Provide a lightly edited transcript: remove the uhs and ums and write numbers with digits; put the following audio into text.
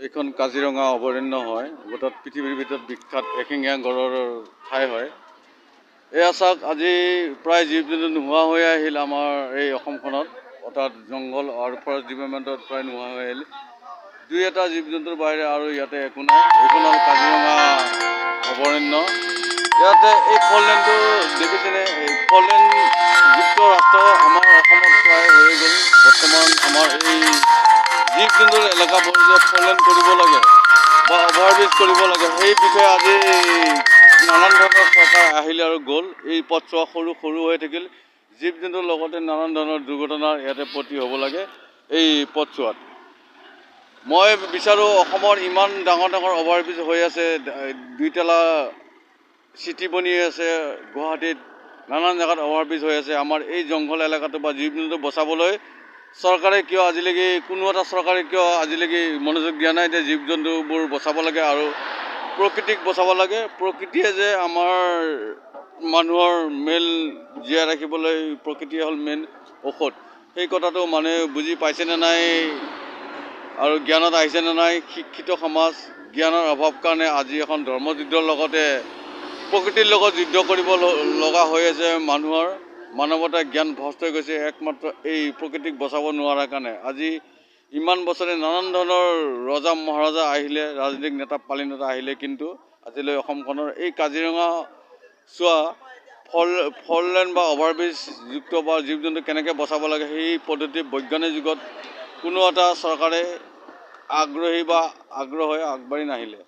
এইখন কাজিৰঙা অভয়াৰণ্য হয়। গোটেই পৃথিৱীৰ ভিতৰত বিখ্যাত এশিঙীয়া গঁড়ৰ ঠাই হয়। এয়া চাওক, আজি প্ৰায় জীৱ জন্তু নোহোৱা হৈ আহিল আমাৰ এই অসমখনত। অৰ্থাৎ জংঘল আৰু ফৰেষ্ট ডিপাৰ্টমেণ্টত প্ৰায় নোহোৱা হৈ আহিল। দুই এটা জীৱ জন্তুৰ বাহিৰে আৰু ইয়াতে একো নাই। এইখন হ'ল কাজিৰঙা অভয়াৰণ্য। ইয়াতে এই ফললেণ্ডটো দেখিছেনে? এই ফললেণ্ড যুক্ত ৰাষ্ট্ৰ আমাৰ অসমত প্ৰায় হৈ গ'ল। বৰ্তমান আমাৰ এই জীৱ জন্তুৰ এলেকাবোৰ যে ফললেণ্ড কৰিব লাগে বা অভাৰব্ৰিজ কৰিব লাগে, সেই বিষয়ে আজি নানান ধৰণৰ চৰকাৰ আহিলে আৰু গ'ল। এই পথছোৱা সৰু সৰু হৈ থাকিল। জীৱ জন্তুৰ লগতে নানান ধৰণৰ দুৰ্ঘটনাৰ ইয়াতে প্ৰতি হ'ব লাগে এই পথছোৱাত। মই বিচাৰোঁ, অসমৰ ইমান ডাঙৰ ডাঙৰ অভাৰব্ৰিজ হৈ আছে, দুইতলা চিটি বনি আছে গুৱাহাটীত, নানান জেগাত অভাৰব্ৰিজ হৈ আছে। আমাৰ এই জংঘল এলেকাটো বা জীৱ জন্তু বচাবলৈ চৰকাৰে কিয় আজিলৈকে, কোনো এটা চৰকাৰে কিয় আজিলৈকে মনোযোগ দিয়া নাই যে জীৱ জন্তুবোৰ বচাব লাগে আৰু প্ৰকৃতিক বচাব লাগে। প্ৰকৃতিয়ে যে আমাৰ মানুহৰ জীয়াই ৰাখিবলৈ প্ৰকৃতিয়ে হ'ল মেইন ঔষধ, সেই কথাটো মানুহে বুজি পাইছেনে নাই আৰু জ্ঞানত আহিছেনে নাই। শিক্ষিত সমাজ, জ্ঞানৰ অভাৱ কাৰণে আজি এখন ধৰ্মযুদ্ধৰ লগতে প্ৰকৃতিৰ লগত যুদ্ধ কৰিব লগা হৈ আছে মানুহৰ। মানৱতাৰ জ্ঞান ভ্ৰষ্ট হৈ গৈছে একমাত্ৰ এই প্ৰকৃতিক বচাব নোৱাৰাৰ কাৰণে। আজি ইমান বছৰে নানান ধৰণৰ ৰজা মহাৰজা আহিলে, ৰাজনৈতিক নেতা পালি নেতা আহিলে, কিন্তু আজিলৈ অসমখনৰ এই কাজিৰঙা চোৱা ফললেণ্ড বা অভাৰব্ৰিজ যুক্ত বা জীৱ জন্তু কেনেকৈ বচাব লাগে সেই পদ্ধতি বৈজ্ঞানিক যুগত কোনো এটা চৰকাৰে আগ্ৰহী বা আগ্ৰহ হৈ আগবাঢ়ি নাহিলে।